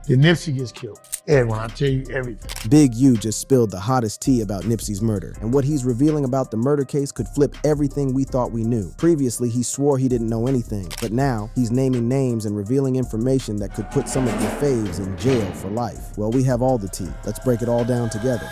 then Nipsey gets killed. And when I tell you everything. Big U just spilled the hottest tea about Nipsey's murder, and what he's revealing about the murder case could flip everything we thought we knew. Previously, he swore he didn't know anything, but now he's naming names and revealing information that could put some of your faves in jail for life. Well, we have all the tea. Let's break it all down together.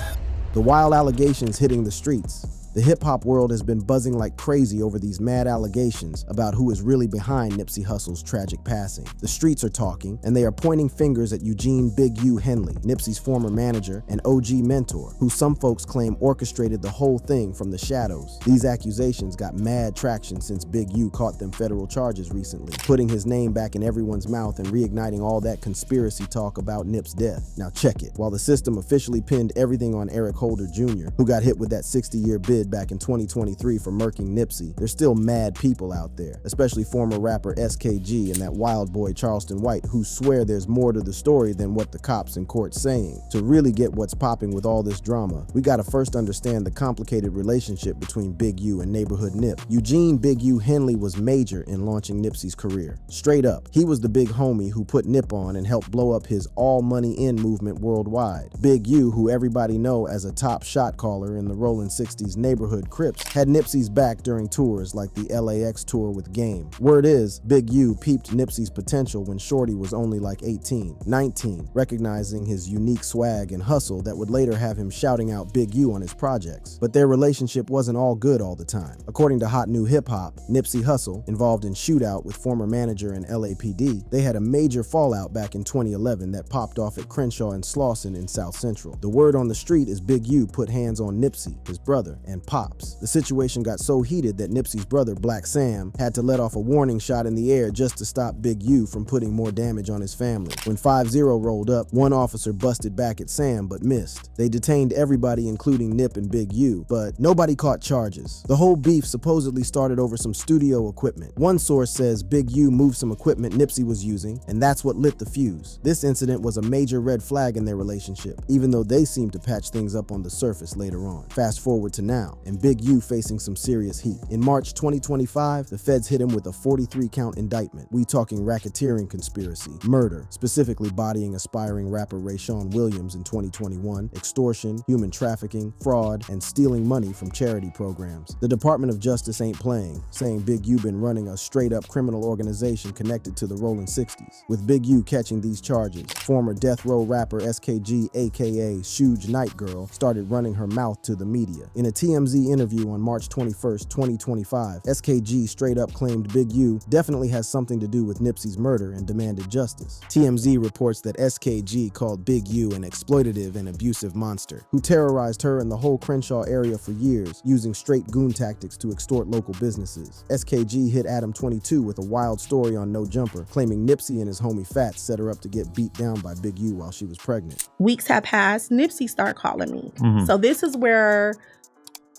The wild allegations hitting the streets. The hip-hop world has been buzzing like crazy over these mad allegations about who is really behind Nipsey Hussle's tragic passing. The streets are talking, and they are pointing fingers at Eugene Big U Henley, Nipsey's former manager and OG mentor, who some folks claim orchestrated the whole thing from the shadows. These accusations got mad traction since Big U caught them federal charges recently, putting his name back in everyone's mouth and reigniting all that conspiracy talk about Nip's death. Now check it. While the system officially pinned everything on Eric Holder Jr., who got hit with that 60-year bid back in 2023 for murking Nipsey, there's still mad people out there, especially former rapper SKG and that wild boy Charleston White, who swear there's more to the story than what the cops in court saying. To really get what's popping with all this drama, we gotta first understand the complicated relationship between Big U and neighborhood Nip. Eugene Big U Henley was major in launching Nipsey's career. Straight up, he was the big homie who put Nip on and helped blow up his all money in movement worldwide. Big U, who everybody know as a top shot caller in the Rollin' 60s neighborhood Crips, had Nipsey's back during tours like the LAX tour with Game. Word is, Big U peeped Nipsey's potential when Shorty was only like 18, 19, recognizing his unique swag and hustle that would later have him shouting out Big U on his projects. But their relationship wasn't all good all the time. According to Hot New Hip Hop, Nipsey Hussle, involved in shootout with former manager and LAPD, they had a major fallout back in 2011 that popped off at Crenshaw and Slauson in South Central. The word on the street is Big U put hands on Nipsey, his brother, and Pops. The situation got so heated that Nipsey's brother, Black Sam, had to let off a warning shot in the air just to stop Big U from putting more damage on his family. When 5-0 rolled up, one officer busted back at Sam but missed. They detained everybody including Nip and Big U, but nobody caught charges. The whole beef supposedly started over some studio equipment. One source says Big U moved some equipment Nipsey was using, and that's what lit the fuse. This incident was a major red flag in their relationship, even though they seemed to patch things up on the surface later on. Fast forward to now, and Big U facing some serious heat. In March 2025, the feds hit him with a 43-count indictment. We talking racketeering conspiracy, murder, specifically bodying aspiring rapper Rayshawn Williams in 2021, extortion, human trafficking, fraud, and stealing money from charity programs. The Department of Justice ain't playing, saying Big U been running a straight-up criminal organization connected to the Rollin' 60s. With Big U catching these charges, former death row rapper SKG, aka Shuge Night Girl, started running her mouth to the media. In a TMZ interview on March 21st, 2025, SKG straight up claimed Big U definitely has something to do with Nipsey's murder and demanded justice. TMZ reports that SKG called Big U an exploitative and abusive monster, who terrorized her and the whole Crenshaw area for years, using straight goon tactics to extort local businesses. SKG hit Adam 22 with a wild story on No Jumper, claiming Nipsey and his homie Fats set her up to get beat down by Big U while she was pregnant. Weeks have passed, Nipsey started calling me. So this is where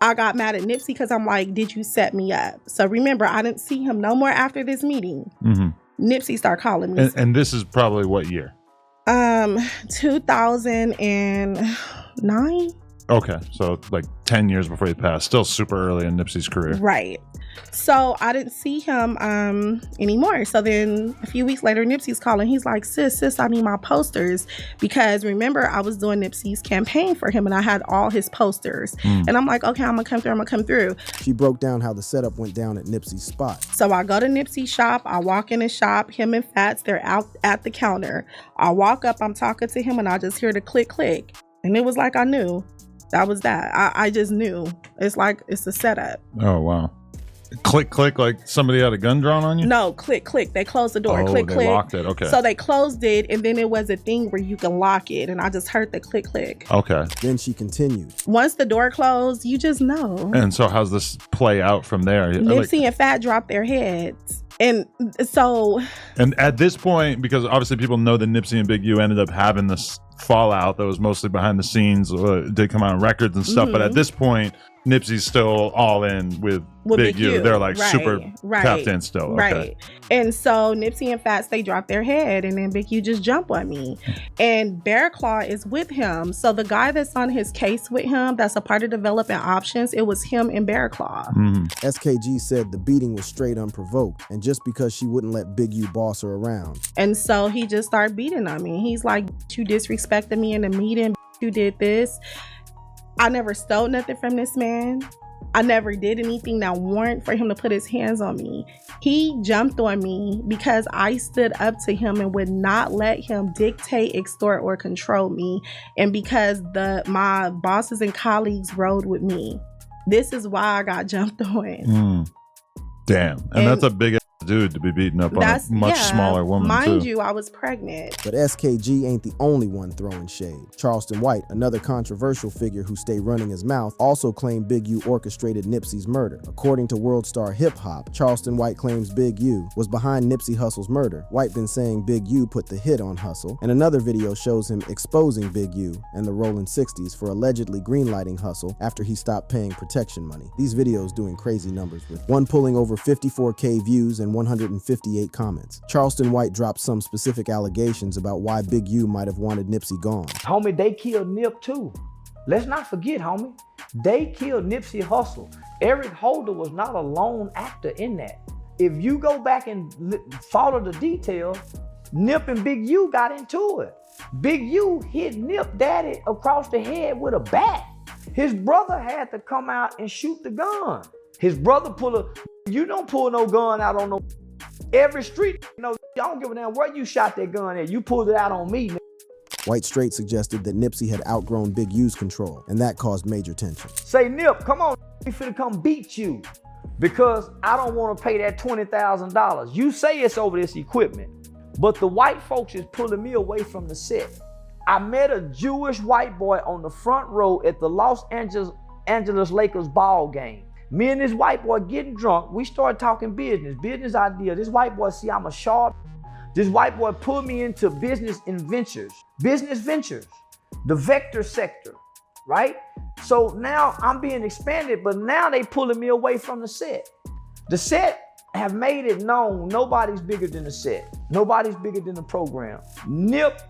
I got mad at Nipsey because I'm like, did you set me up? So remember, I didn't see him no more after this meeting. Nipsey started calling me. And this is probably what year? 2009. Okay, so like 10 years before he passed. Still super early in Nipsey's career. Right. So I didn't see him anymore. So then a few weeks later, Nipsey's calling. He's like, sis, I need my posters. Because remember, I was doing Nipsey's campaign for him and I had all his posters. And I'm like, okay, I'm gonna come through. She broke down how the setup went down at Nipsey's spot. So I go to Nipsey's shop. I walk in his shop. Him and Fats, they're out at the counter. I walk up, I'm talking to him and I just hear the click. And it was like I knew. That was that. I just knew. It's like, it's a setup. Oh, wow. Click, like somebody had a gun drawn on you? No, click. They closed the door. Oh, click. They locked it. Okay. So they closed it, and then it was a thing where you can lock it, and I just heard the click. Okay. Then she continued. Once the door closed, you just know. And so how's this play out from there? Nipsey and Fat dropped their heads. And so... And at this point, because obviously people know that Nipsey and Big U ended up having this fallout that was mostly behind the scenes. Did come out on records and stuff, but at this point, Nipsey's still all in with Big U. They're like super tapped in still. Right. Okay. And so Nipsey and Fats, they drop their head, and then Big U just jump on me. And Bear Claw is with him. So the guy that's on his case with him, that's a part of developing options, it was him and Bear Claw. SKG said the beating was straight unprovoked, and just because she wouldn't let Big U boss her around. And so he just started beating on me. He's like, you disrespected me in the meeting. You did this. I never stole nothing from this man. I never did anything that warrant for him to put his hands on me. He jumped on me because I stood up to him and would not let him dictate, extort, or control me. And because my bosses and colleagues rode with me. This is why I got jumped on. Damn. And that's a big dude to be beating up on a much smaller woman, mind you, I was pregnant. But SKG ain't the only one throwing shade. Charleston White, another controversial figure who stayed running his mouth, also claimed Big U orchestrated Nipsey's murder. According to World Star Hip Hop, Charleston White claims Big U was behind Nipsey Hussle's murder. White been saying Big U put the hit on Hussle, and another video shows him exposing Big U and the Rolling 60s for allegedly greenlighting Hussle after he stopped paying protection money. These videos doing crazy numbers, with one pulling over 54K views and 158 comments. Charleston White dropped some specific allegations about why Big U might have wanted Nipsey gone. Homie, they killed Nip too. Let's not forget, homie, they killed Nipsey Hussle. Eric Holder was not a lone actor in that. If you go back and follow the details, Nip and Big U got into it. Big U hit Nip daddy across the head with a bat. His brother had to come out and shoot the gun. His brother you don't pull no gun out on no, every street, I don't give a damn where you shot that gun at. You pulled it out on me. White straight suggested that Nipsey had outgrown Big U's control, and that caused major tension. Say, Nip, come on, we finna come beat you because I don't want to pay that $20,000. You say it's over this equipment, but the white folks is pulling me away from the set. I met a Jewish white boy on the front row at the Los Angeles Lakers ball game. Me and this white boy getting drunk, we started talking business idea. This white boy see I'm a sharp. This white boy pulled me into business ventures, the vector sector, right? So now I'm being expanded, but now they pulling me away from the set. The set have made it known nobody's bigger than the set. Nobody's bigger than the program. Nip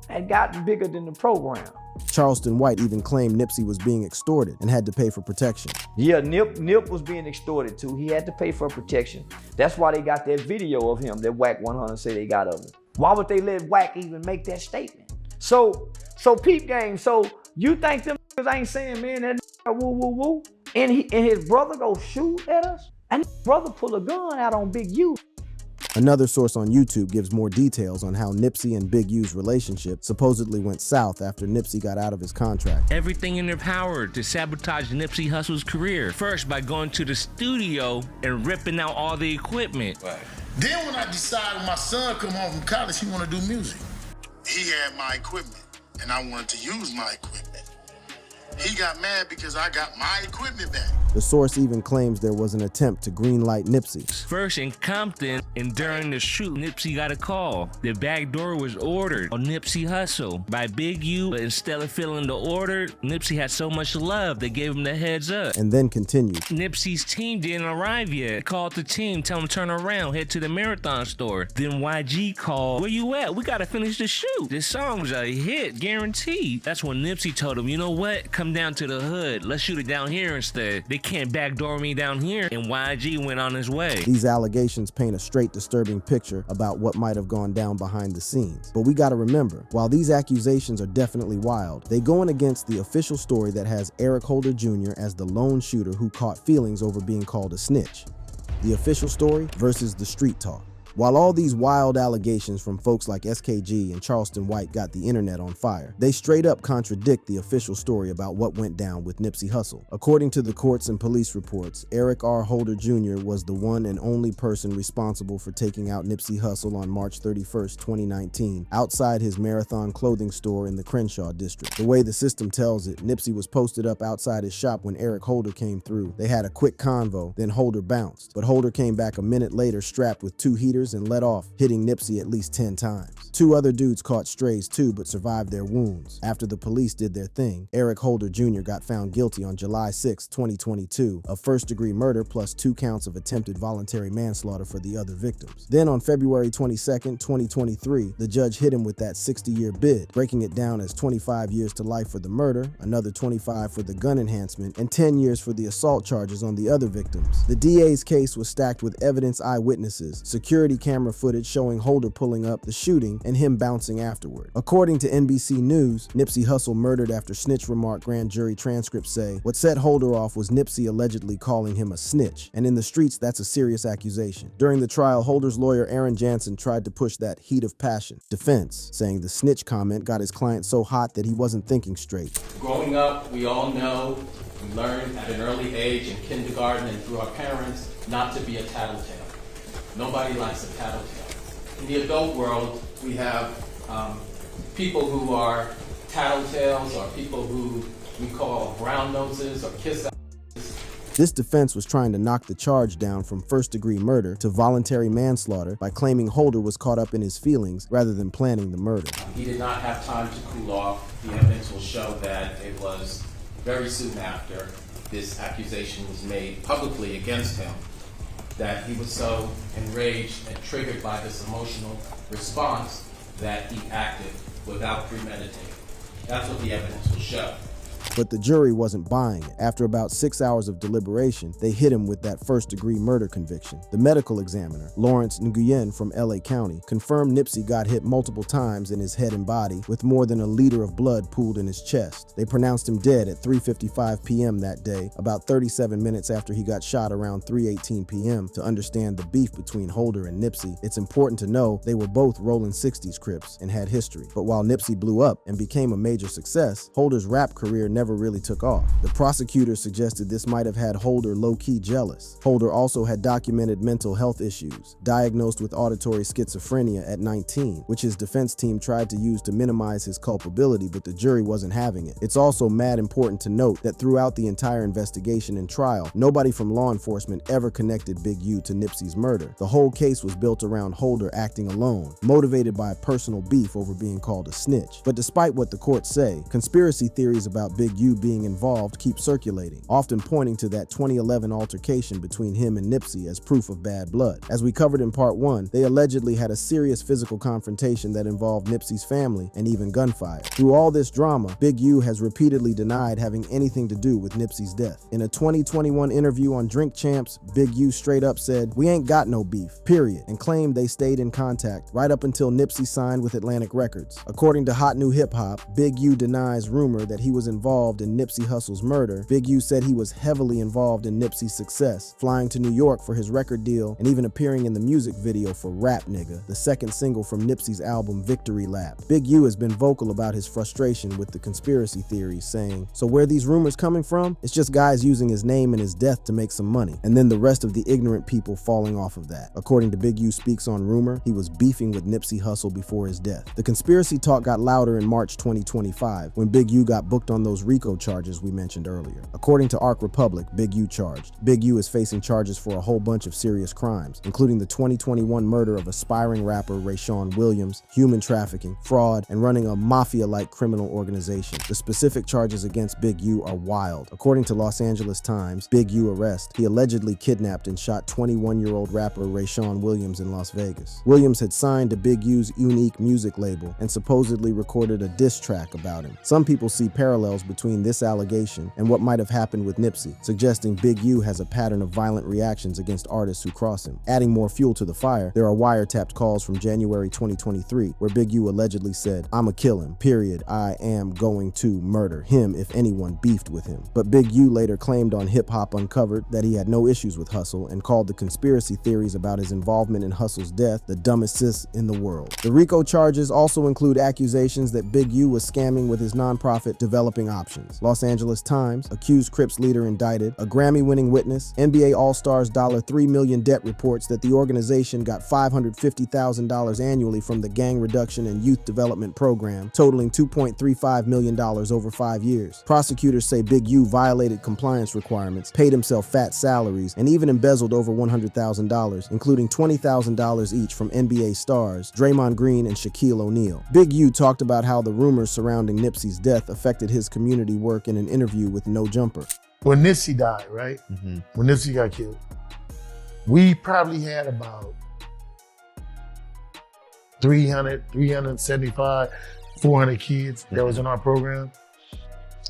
had gotten bigger than the program. Charleston White even claimed Nipsey was being extorted and had to pay for protection. Yeah, Nip was being extorted too. He had to pay for protection. That's why they got that video of him that Wack 100 say they got of him. Why would they let Wack even make that statement? So peep game. So you think them ain't saying, man, that woo woo woo, and his brother go shoot at us, and his brother pull a gun out on Big U. Another source on YouTube gives more details on how Nipsey and Big U's relationship supposedly went south after Nipsey got out of his contract. Everything in their power to sabotage Nipsey Hussle's career. First, by going to the studio and ripping out all the equipment. Right. Then when I decided when my son come home from college, he want to do music. He had my equipment, and I wanted to use my equipment. He got mad because I got my equipment back. The source even claims there was an attempt to greenlight Nipsey. First in Compton, and during the shoot, Nipsey got a call. The back door was ordered on Nipsey Hussle by Big U, but instead of filling the order, Nipsey had so much love, they gave him the heads up. And then continued. Nipsey's team didn't arrive yet. Called the team, tell them turn around, head to the Marathon store. Then YG called, where you at? We gotta finish the shoot. This song's a hit, guaranteed. That's when Nipsey told him, you know what? Come down to the hood. Let's shoot it down here instead. They can't backdoor me down here. And YG went on his way. These allegations paint a straight disturbing picture about what might have gone down behind the scenes. But we gotta remember, while these accusations are definitely wild, they going against the official story that has Eric Holder Jr. as the lone shooter who caught feelings over being called a snitch. The official story versus the street talk. While all these wild allegations from folks like SKG and Charleston White got the internet on fire, they straight up contradict the official story about what went down with Nipsey Hussle. According to the courts and police reports, Eric R. Holder Jr. was the one and only person responsible for taking out Nipsey Hussle on March 31st, 2019, outside his Marathon clothing store in the Crenshaw district. The way the system tells it, Nipsey was posted up outside his shop when Eric Holder came through. They had a quick convo, then Holder bounced. But Holder came back a minute later strapped with 2 heaters shooters and let off, hitting Nipsey at least 10 times. 2 other dudes caught strays too, but survived their wounds. After the police did their thing, Eric Holder Jr. got found guilty on July 6, 2022 of first-degree murder plus 2 counts of attempted voluntary manslaughter for the other victims. Then on February 22, 2023, the judge hit him with that 60-year bid, breaking it down as 25 years to life for the murder, another 25 for the gun enhancement, and 10 years for the assault charges on the other victims. The DA's case was stacked with evidence eyewitnesses, security camera footage showing Holder pulling up, the shooting, and him bouncing afterward. According to NBC News, Nipsey Hussle murdered after snitch remark grand jury transcripts say what set Holder off was Nipsey allegedly calling him a snitch, and in the streets that's a serious accusation. During the trial, Holder's lawyer Aaron Jansen tried to push that heat of passion defense, saying the snitch comment got his client so hot that he wasn't thinking straight. Growing up, we all know, we learned at an early age in kindergarten and through our parents not to be a tattletale. Nobody likes a tattletale. In the adult world, we have people who are tattletales or people who we call brown noses or kiss. This defense was trying to knock the charge down from first-degree murder to voluntary manslaughter by claiming Holder was caught up in his feelings rather than planning the murder. He did not have time to cool off. The evidence will show that it was very soon after this accusation was made publicly against him that he was so enraged and triggered by this emotional response that he acted without premeditating. That's what the evidence will show. But the jury wasn't buying it. After about 6 hours of deliberation, they hit him with that first-degree murder conviction. The medical examiner, Lawrence Nguyen from LA County, confirmed Nipsey got hit multiple times in his head and body with more than a liter of blood pooled in his chest. They pronounced him dead at 3:55 p.m. that day, about 37 minutes after he got shot around 3:18 p.m. To understand the beef between Holder and Nipsey, it's important to know they were both rolling 60s Crips and had history. But while Nipsey blew up and became a major success, Holder's rap career never really took off. The prosecutor suggested this might have had Holder low-key jealous. Holder also had documented mental health issues, diagnosed with auditory schizophrenia at 19, which his defense team tried to use to minimize his culpability, but the jury wasn't having it. It's also mad important to note that throughout the entire investigation and trial, nobody from law enforcement ever connected Big U to Nipsey's murder. The whole case was built around Holder acting alone, motivated by personal beef over being called a snitch. But despite what the courts say, conspiracy theories about Big U being involved keep circulating, often pointing to that 2011 altercation between him and Nipsey as proof of bad blood. As we covered in part 1, they allegedly had a serious physical confrontation that involved Nipsey's family and even gunfire. Through all this drama, Big U has repeatedly denied having anything to do with Nipsey's death. In a 2021 interview on Drink Champs, Big U straight up said, "We ain't got no beef, period," and claimed they stayed in contact right up until Nipsey signed with Atlantic Records. According to Hot New Hip Hop, Big U denies rumor that he was involved in Nipsey Hussle's murder. Big U said he was heavily involved in Nipsey's success, flying to New York for his record deal and even appearing in the music video for Rap Nigga, the second single from Nipsey's album Victory Lap. Big U has been vocal about his frustration with the conspiracy theories, saying, "So where are these rumors coming from? It's just guys using his name and his death to make some money, and then the rest of the ignorant people falling off of that." According to Big U Speaks on Rumor, he was beefing with Nipsey Hussle before his death. The conspiracy talk got louder in March 2025 when Big U got booked on those RICO charges we mentioned earlier. According to Arc Republic, Big U charged. Big U is facing charges for a whole bunch of serious crimes, including the 2021 murder of aspiring rapper Rayshawn Williams, human trafficking, fraud, and running a mafia-like criminal organization. The specific charges against Big U are wild. According to Los Angeles Times, Big U arrest, he allegedly kidnapped and shot 21-year-old rapper Rayshawn Williams in Las Vegas. Williams had signed to Big U's unique music label and supposedly recorded a diss track about him. Some people see parallels between this allegation and what might have happened with Nipsey, suggesting Big U has a pattern of violent reactions against artists who cross him. Adding more fuel to the fire, there are wiretapped calls from January 2023 where Big U allegedly said, "I'ma kill him, period. I am going to murder him if anyone beefed with him." But Big U later claimed on Hip Hop Uncovered that he had no issues with Hussle and called the conspiracy theories about his involvement in Hussle's death the dumbest sis in the world. The RICO charges also include accusations that Big U was scamming with his nonprofit Developing Options. options. Los Angeles Times, accused Crips leader indicted, a Grammy-winning witness, NBA All-Stars $3 million debt reports that the organization got $550,000 annually from the Gang Reduction and Youth Development Program, totaling $2.35 million over 5 years. Prosecutors say Big U violated compliance requirements, paid himself fat salaries, and even embezzled over $100,000, including $20,000 each from NBA stars Draymond Green and Shaquille O'Neal. Big U talked about how the rumors surrounding Nipsey's death affected his community work in an interview with No Jumper. When Nipsey died, right? When Nipsey got killed, we probably had about 375, 400 kids that was in our program.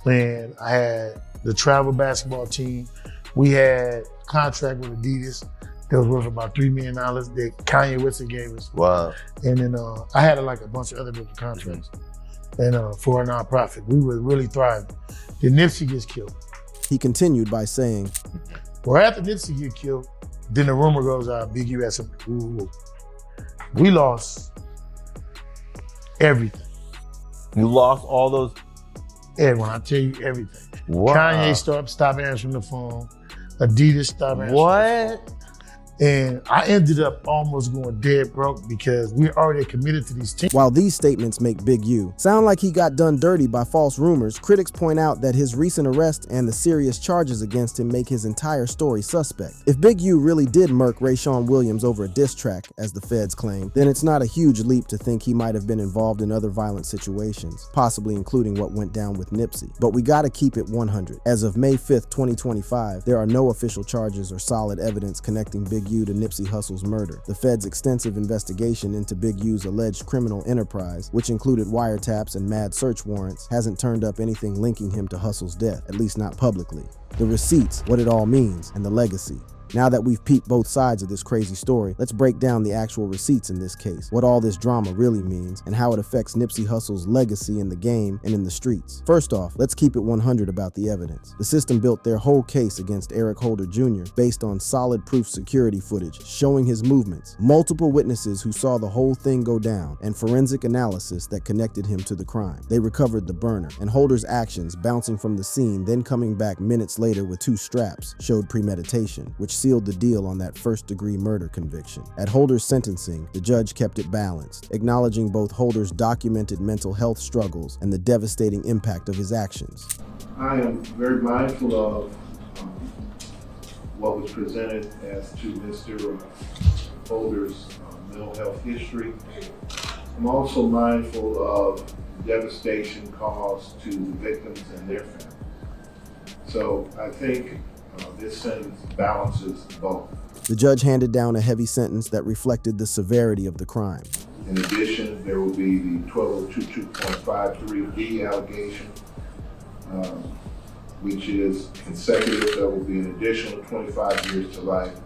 And I had the travel basketball team. We had a contract with Adidas that was worth about $3 million that Kanye West gave us. Wow. And then I had like a bunch of other different contracts. And for a nonprofit, we were really thriving. Then Nipsey gets killed. He continued by saying, well, after Nipsey get killed, then the rumor goes out, Big U had something. Ooh. We lost everything. You lost all those? Everyone, I tell you everything. Wow. Kanye stopped answering the phone. Adidas stopped answering What? the phone. And I ended up almost going dead broke because we already committed to these teams. While these statements make Big U sound like he got done dirty by false rumors, critics point out that his recent arrest and the serious charges against him make his entire story suspect. If Big U really did murk Rayshawn Williams over a diss track, as the feds claim, then it's not a huge leap to think he might have been involved in other violent situations, possibly including what went down with Nipsey. But we gotta keep it 100. As of May 5th, 2025, there are no official charges or solid evidence connecting Big U to Nipsey Hussle's murder. The Fed's extensive investigation into Big U's alleged criminal enterprise, which included wiretaps and mad search warrants, hasn't turned up anything linking him to Hussle's death, at least not publicly. The receipts, what it all means, and the legacy. Now that we've peeped both sides of this crazy story, let's break down the actual receipts in this case, what all this drama really means, and how it affects Nipsey Hussle's legacy in the game and in the streets. First off, let's keep it 100 about the evidence. The system built their whole case against Eric Holder Jr. based on solid proof security footage showing his movements, multiple witnesses who saw the whole thing go down, and forensic analysis that connected him to the crime. They recovered the burner, and Holder's actions bouncing from the scene, then coming back minutes later with 2 straps, showed premeditation, which sealed the deal on that first-degree murder conviction. At Holder's sentencing, the judge kept it balanced, acknowledging both Holder's documented mental health struggles and the devastating impact of his actions. I am very mindful of what was presented as to Mr. Holder's mental health history. I'm also mindful of devastation caused to the victims and their families. So I think this sentence balances both. The judge handed down a heavy sentence that reflected the severity of the crime. In addition, there will be the 12022.53D allegation, which is consecutive. There will be an additional 25 years to life.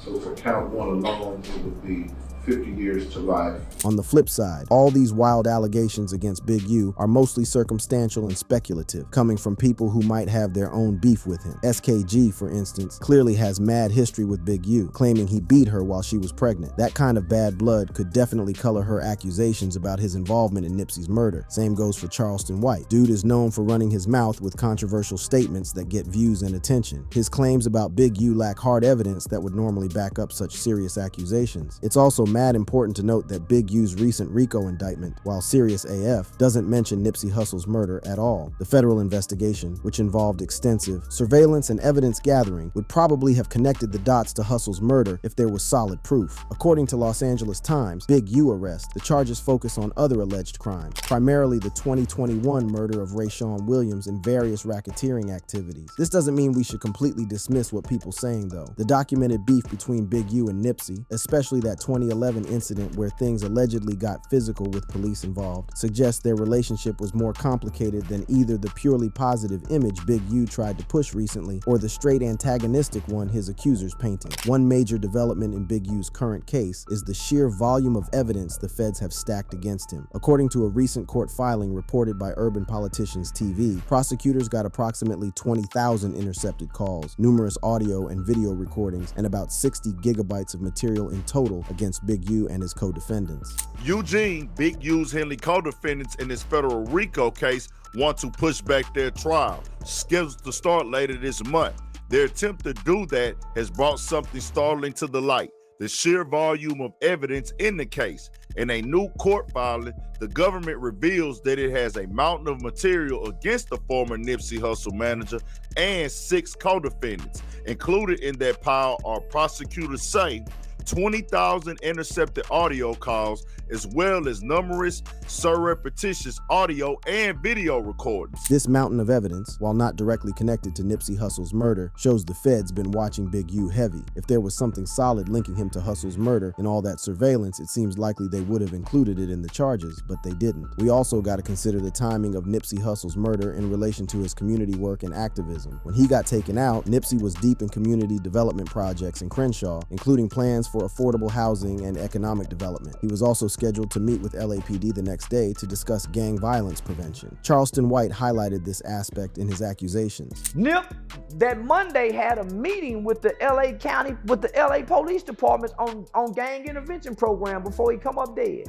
So for count 1 alone, it would be 50 years to life. On the flip side, all these wild allegations against Big U are mostly circumstantial and speculative, coming from people who might have their own beef with him. SKG, for instance, clearly has mad history with Big U, claiming he beat her while she was pregnant. That kind of bad blood could definitely color her accusations about his involvement in Nipsey's murder. Same goes for Charleston White. Dude is known for running his mouth with controversial statements that get views and attention. His claims about Big U lack hard evidence that would normally back up such serious accusations. It's also mad important to note that Big U's recent RICO indictment, while serious AF, doesn't mention Nipsey Hussle's murder at all. The federal investigation, which involved extensive surveillance and evidence gathering, would probably have connected the dots to Hussle's murder if there was solid proof. According to Los Angeles Times, Big U arrest, the charges focus on other alleged crimes, primarily the 2021 murder of Rayshawn Williams and various racketeering activities. This doesn't mean we should completely dismiss what people saying though. The documented beef between Big U and Nipsey, especially that 2011 incident where things allegedly got physical with police involved, suggests their relationship was more complicated than either the purely positive image Big U tried to push recently or the straight antagonistic one his accusers painted. One major development in Big U's current case is the sheer volume of evidence the feds have stacked against him. According to a recent court filing reported by Urban Politicians TV, prosecutors got approximately 20,000 intercepted calls, numerous audio and video recordings, and about 60 gigabytes of material in total against Big U and his co-defendants. Eugene, Big U's Henley co-defendants in this federal RICO case want to push back their trial, scheduled to start later this month. Their attempt to do that has brought something startling to the light: the sheer volume of evidence in the case. In a new court filing, the government reveals that it has a mountain of material against the former Nipsey Hussle manager and 6 co-defendants. Included in that pile are, prosecutors say, 20,000 intercepted audio calls, as well as numerous surreptitious audio and video recordings. This mountain of evidence, while not directly connected to Nipsey Hussle's murder, shows the feds been watching Big U heavy. If there was something solid linking him to Hussle's murder in all that surveillance, it seems likely they would have included it in the charges, but they didn't. We also got to consider the timing of Nipsey Hussle's murder in relation to his community work and activism. When he got taken out, Nipsey was deep in community development projects in Crenshaw, including plans for affordable housing and economic development. He was also scheduled to meet with LAPD the next day to discuss gang violence prevention. Charleston White highlighted this aspect in his accusations. Nip, that Monday, had a meeting with the LA County, with the LA Police Department on gang intervention program before he come up dead.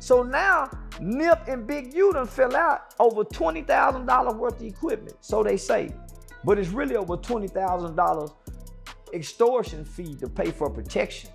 So now, Nip and Big U done fell out over $20,000 worth of equipment, so they say. But it's really over $20,000 extortion fee to pay for protection.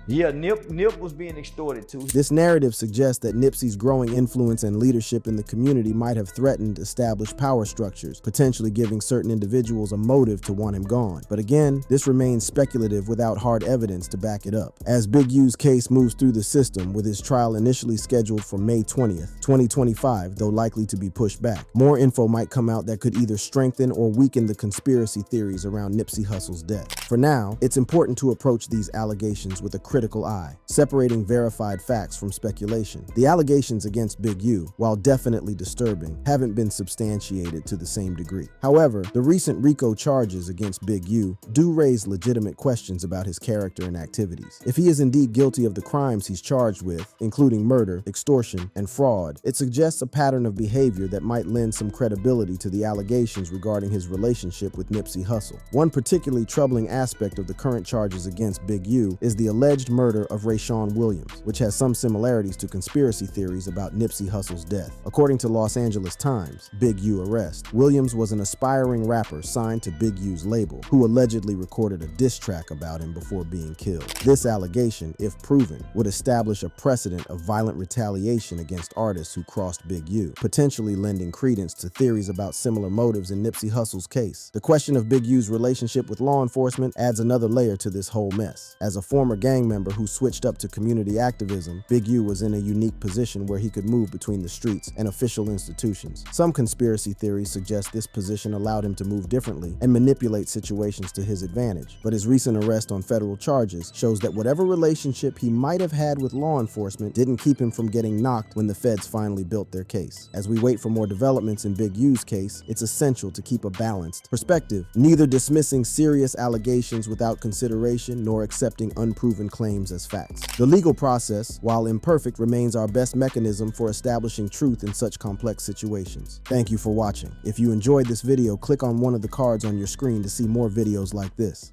Yeah, Nip was being extorted too. This narrative suggests that Nipsey's growing influence and leadership in the community might have threatened established power structures, potentially giving certain individuals a motive to want him gone. But again, this remains speculative without hard evidence to back it up. As Big U's case moves through the system, with his trial initially scheduled for May 20th, 2025, though likely to be pushed back, more info might come out that could either strengthen or weaken the conspiracy theories around Nipsey Hussle's death. For now, it's important to approach these allegations with a critical eye, separating verified facts from speculation. The allegations against Big U, while definitely disturbing, haven't been substantiated to the same degree. However, the recent RICO charges against Big U do raise legitimate questions about his character and activities. If he is indeed guilty of the crimes he's charged with, including murder, extortion, and fraud, it suggests a pattern of behavior that might lend some credibility to the allegations regarding his relationship with Nipsey Hussle. One particularly troubling aspect of the current charges against Big U is the alleged murder of Rayshawn Williams, which has some similarities to conspiracy theories about Nipsey Hussle's death. According to Los Angeles Times, Big U arrest, Williams was an aspiring rapper signed to Big U's label, who allegedly recorded a diss track about him before being killed. This allegation, if proven, would establish a precedent of violent retaliation against artists who crossed Big U, potentially lending credence to theories about similar motives in Nipsey Hussle's case. The question of Big U's relationship with law enforcement adds another layer to this whole mess. As a former gang member who switched up to community activism, Big U was in a unique position where he could move between the streets and official institutions. Some conspiracy theories suggest this position allowed him to move differently and manipulate situations to his advantage. But his recent arrest on federal charges shows that whatever relationship he might have had with law enforcement didn't keep him from getting knocked when the feds finally built their case. As we wait for more developments in Big U's case, it's essential to keep a balanced perspective, neither dismissing serious allegations without consideration nor accepting unproven claims as facts. The legal process, while imperfect, remains our best mechanism for establishing truth in such complex situations. Thank you for watching. If you enjoyed this video, click on one of the cards on your screen to see more videos like this.